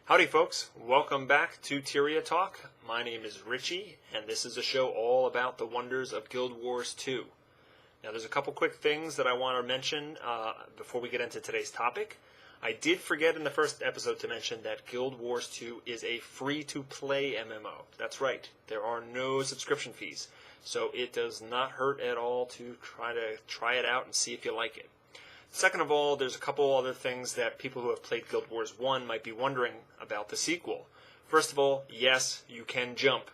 Howdy folks, welcome back to Tyria Talk. My name is Richie, and this is a show all about the wonders of Guild Wars 2. Now there's a couple quick things that I want to mention before we get into today's topic. I did forget in the first episode to mention that Guild Wars 2 is a free-to-play MMO. That's right, there are no subscription fees, so it does not hurt at all to try it out and see if you like it. Second of all, there's a couple other things that people who have played Guild Wars 1 might be wondering about the sequel. First of all, yes, you can jump.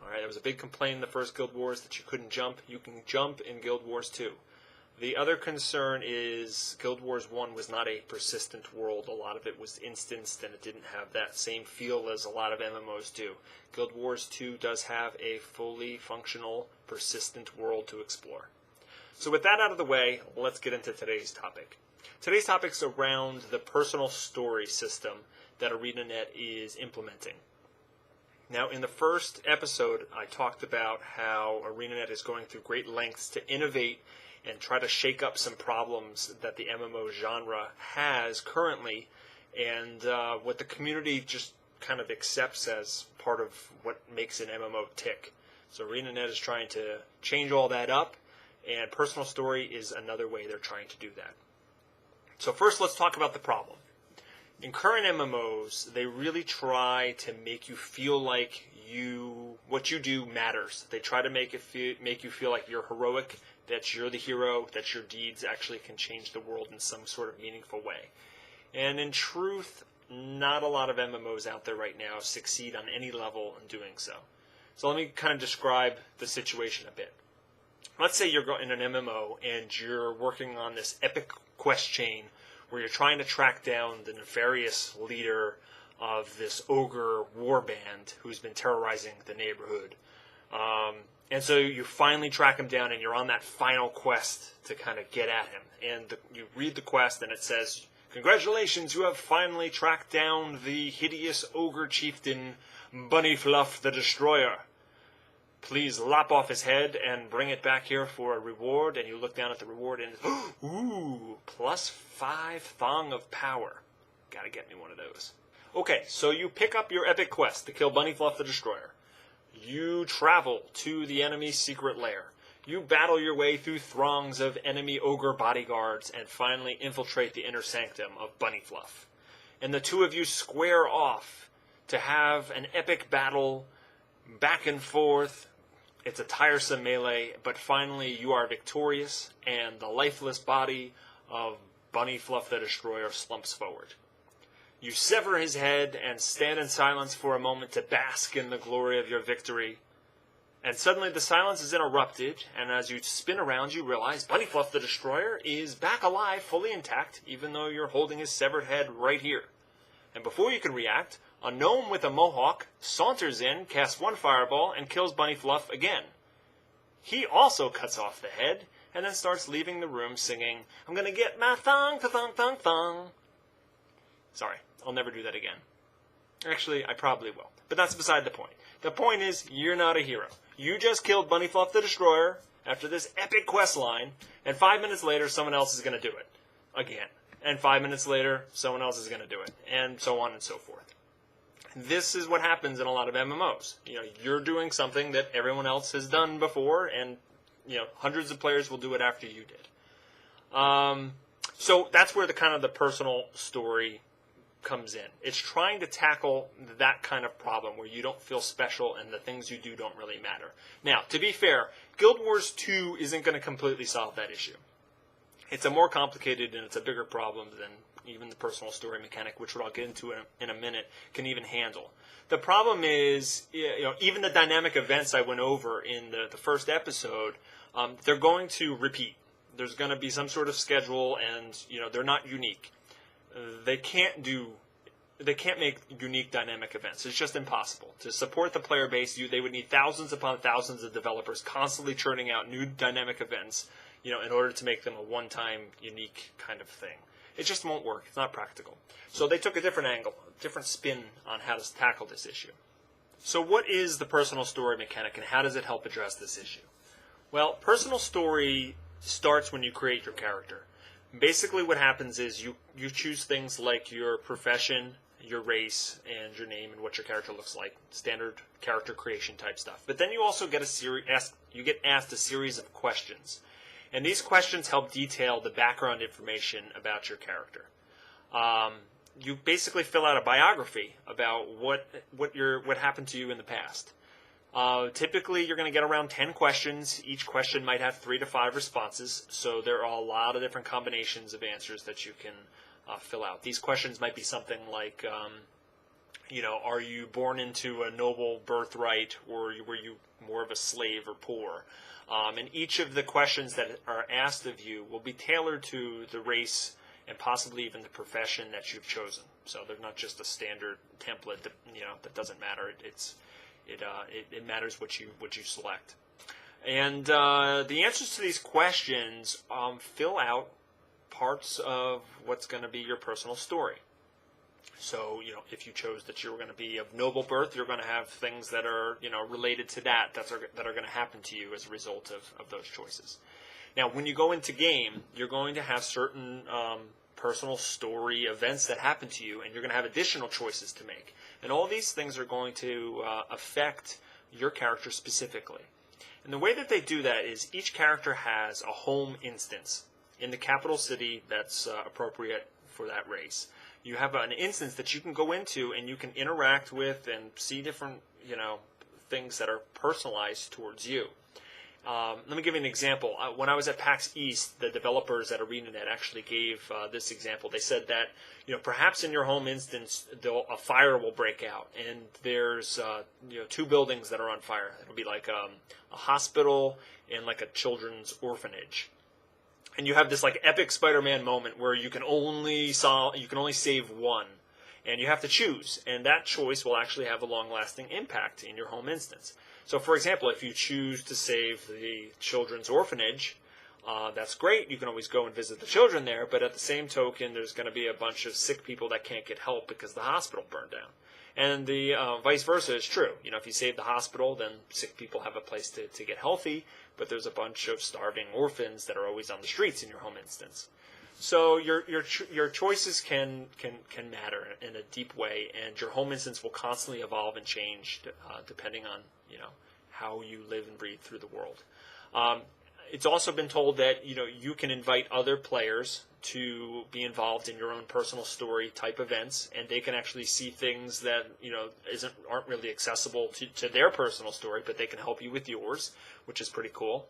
Alright, there was a big complaint in the first Guild Wars that you couldn't jump. You can jump in Guild Wars 2. The other concern is Guild Wars 1 was not a persistent world. A lot of it was instanced and it didn't have that same feel as a lot of MMOs do. Guild Wars 2 does have a fully functional, persistent world to explore. So with that out of the way, let's get into today's topic. Today's topic is around the personal story system that ArenaNet is implementing. Now, in the first episode, I talked about how ArenaNet is going through great lengths to innovate and try to shake up some problems that the MMO genre has currently, and what the community just kind of accepts as part of what makes an MMO tick. So ArenaNet is trying to change all that up, and personal story is another way they're trying to do that. So first, let's talk about the problem. In current MMOs, they really try to make you feel like what you do matters. They try to make you feel like you're heroic, that you're the hero, that your deeds actually can change the world in some sort of meaningful way. And in truth, not a lot of MMOs out there right now succeed on any level in doing so. So let me kind of describe the situation a bit. Let's say you're in an MMO and you're working on this epic quest chain where you're trying to track down the nefarious leader of this ogre warband who's been terrorizing the neighborhood. And so you finally track him down and you're on that final quest to kind of get at him. And you read the quest and it says, "Congratulations, you have finally tracked down the hideous ogre chieftain Bunnyfluff the Destroyer. Please lop off his head and bring it back here for a reward." And you look down at the reward and, ooh, +5 thong of power. Gotta get me one of those. Okay, so you pick up your epic quest to kill Bunnyfluff the Destroyer. You travel to the enemy's secret lair. You battle your way through throngs of enemy ogre bodyguards and finally infiltrate the inner sanctum of Bunnyfluff. And the two of you square off to have an epic battle, back and forth. It's a tiresome melee, but finally you are victorious, and the lifeless body of Bunnyfluff the Destroyer slumps forward. You sever his head and stand in silence for a moment to bask in the glory of your victory. And suddenly the silence is interrupted, and as you spin around you realize Bunnyfluff the Destroyer is back alive, fully intact, even though you're holding his severed head right here. And before you can react, a gnome with a mohawk saunters in, casts one fireball, and kills Bunnyfluff again. He also cuts off the head, and then starts leaving the room singing, "I'm gonna get my thong, thong, thong, thong." Sorry, I'll never do that again. Actually, I probably will. But that's beside the point. The point is, you're not a hero. You just killed Bunnyfluff the Destroyer after this epic quest line, and 5 minutes later, someone else is going to do it. Again. And 5 minutes later, someone else is going to do it. And so on and so forth. This is what happens in a lot of MMOs. You're doing something that everyone else has done before, and hundreds of players will do it after you did. So that's where the personal story comes in. It's trying to tackle that kind of problem where you don't feel special and the things you do don't really matter. Now, to be fair, Guild Wars 2 isn't going to completely solve that issue. It's a more complicated and it's a bigger problem than even the personal story mechanic, which I'll get into in a minute, can even handle. The problem is, even the dynamic events I went over in the first episode, they're going to repeat. There's going to be some sort of schedule, and they're not unique. They can't make unique dynamic events. It's just impossible. To support the player base, they would need thousands upon thousands of developers constantly churning out new dynamic events, in order to make them a one-time, unique kind of thing. It just won't work. It's not practical. So they took a different angle, a different spin on how to tackle this issue. So what is the personal story mechanic, and how does it help address this issue? Well, personal story starts when you create your character. Basically what happens is you choose things like your profession your race and your name and what your character looks like, standard character creation type stuff. But then you also get asked a series of questions, and these questions help detail the background information about your character. You basically fill out a biography about what happened to you in the past. Typically, you're going to get around 10 questions. Each question might have 3 to 5 responses, so there are a lot of different combinations of answers that you can fill out. These questions might be something like, are you born into a noble birthright, or were you more of a slave or poor? And each of the questions that are asked of you will be tailored to the race and possibly even the profession that you've chosen. So they're not just a standard template that doesn't matter. It matters what you select. And the answers to these questions fill out parts of what's going to be your personal story. So, if you chose that you were going to be of noble birth, you're going to have things that are, related to that are going to happen to you as a result of those choices. Now, when you go into game, you're going to have certain personal story events that happen to you, and you're going to have additional choices to make. And all these things are going to affect your character specifically. And the way that they do that is each character has a home instance in the capital city that's appropriate for that race. You have an instance that you can go into and you can interact with and see different, things that are personalized towards you. Let me give you an example. When I was at PAX East, the developers at ArenaNet actually gave this example. They said that, perhaps in your home instance, a fire will break out, and there's 2 buildings that are on fire. It'll be like a hospital and like a children's orphanage. And you have this like epic Spider-Man moment where you can only save one, and you have to choose, and that choice will actually have a long-lasting impact in your home instance. So, for example, if you choose to save the children's orphanage, that's great. You can always go and visit the children there, but at the same token, there's going to be a bunch of sick people that can't get help because the hospital burned down. And the vice versa is true. If you save the hospital, then sick people have a place to get healthy, but there's a bunch of starving orphans that are always on the streets in your home instance. So your choices can matter in a deep way, and your home instance will constantly evolve and change depending on how you live and breathe through the world. It's also been told that you can invite other players to be involved in your own personal story type events, and they can actually see things that aren't really accessible to their personal story, but they can help you with yours, which is pretty cool.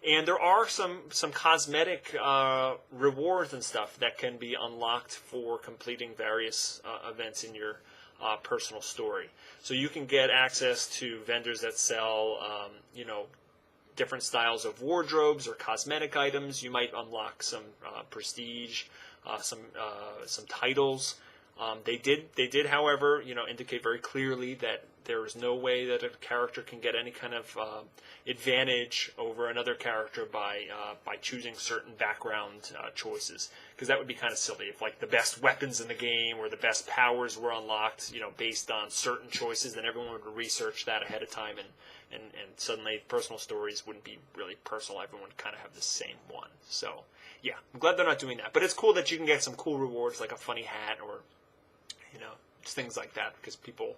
And there are some cosmetic rewards and stuff that can be unlocked for completing various events in your personal story. So you can get access to vendors that sell different styles of wardrobes or cosmetic items. You might unlock some prestige, some titles. They did, however, indicate very clearly that there is no way that a character can get any kind of advantage over another character by choosing certain background choices, because that would be kind of silly if like the best weapons in the game or the best powers were unlocked, based on certain choices. Then everyone would research that ahead of time, and suddenly personal stories wouldn't be really personal. Everyone would kind of have the same one. So yeah, I'm glad they're not doing that. But it's cool that you can get some cool rewards like a funny hat or just things like that, because people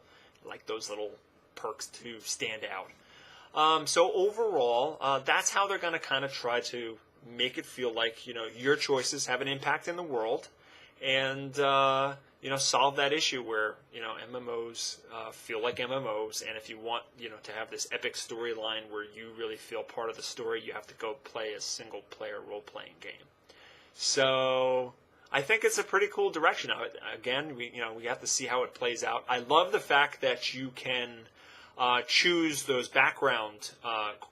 like those little perks to stand out. So overall, that's how they're going to kind of try to make it feel like your choices have an impact in the world, and solve that issue where MMOs feel like MMOs. And if you want to have this epic storyline where you really feel part of the story, you have to go play a single player role playing game. So I think it's a pretty cool direction. Again, we have to see how it plays out. I love the fact that you can choose those background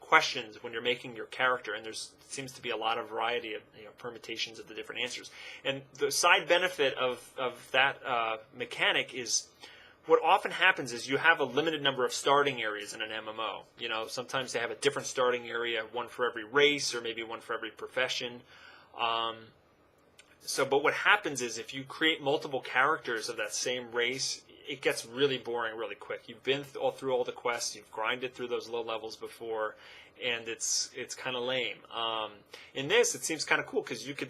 questions when you're making your character, and there seems to be a lot of variety of permutations of the different answers. And the side benefit of that mechanic is what often happens is you have a limited number of starting areas in an MMO. Sometimes they have a different starting area, one for every race or maybe one for every profession. But what happens is if you create multiple characters of that same race, it gets really boring really quick. You've been through all the quests, you've grinded through those low levels before, and it's kind of lame. In this, it seems kind of cool because you can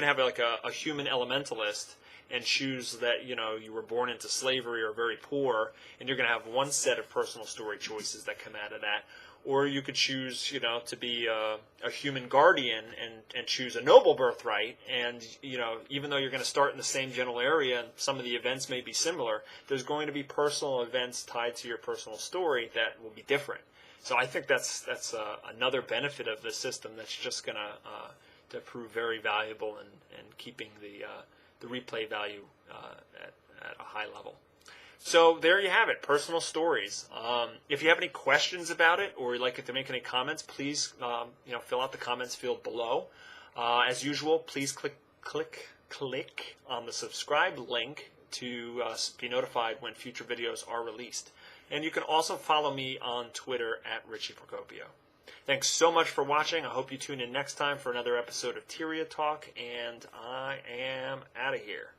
have like a human elementalist, and choose that, you know, you were born into slavery or very poor, and you're going to have one set of personal story choices that come out of that. Or you could choose, you know, to be a human guardian and choose a noble birthright. And, you know, even though you're going to start in the same general area and some of the events may be similar, there's going to be personal events tied to your personal story that will be different. So I think that's another benefit of the system that's just going to prove very valuable in keeping the replay value at a high level. So there you have it, personal stories. If you have any questions about it or you'd like to make any comments, please fill out the comments field below. As usual, please click on the subscribe link to be notified when future videos are released. And you can also follow me on Twitter at Richie Procopio. Thanks so much for watching. I hope you tune in next time for another episode of Tyria Talk, and I am out of here.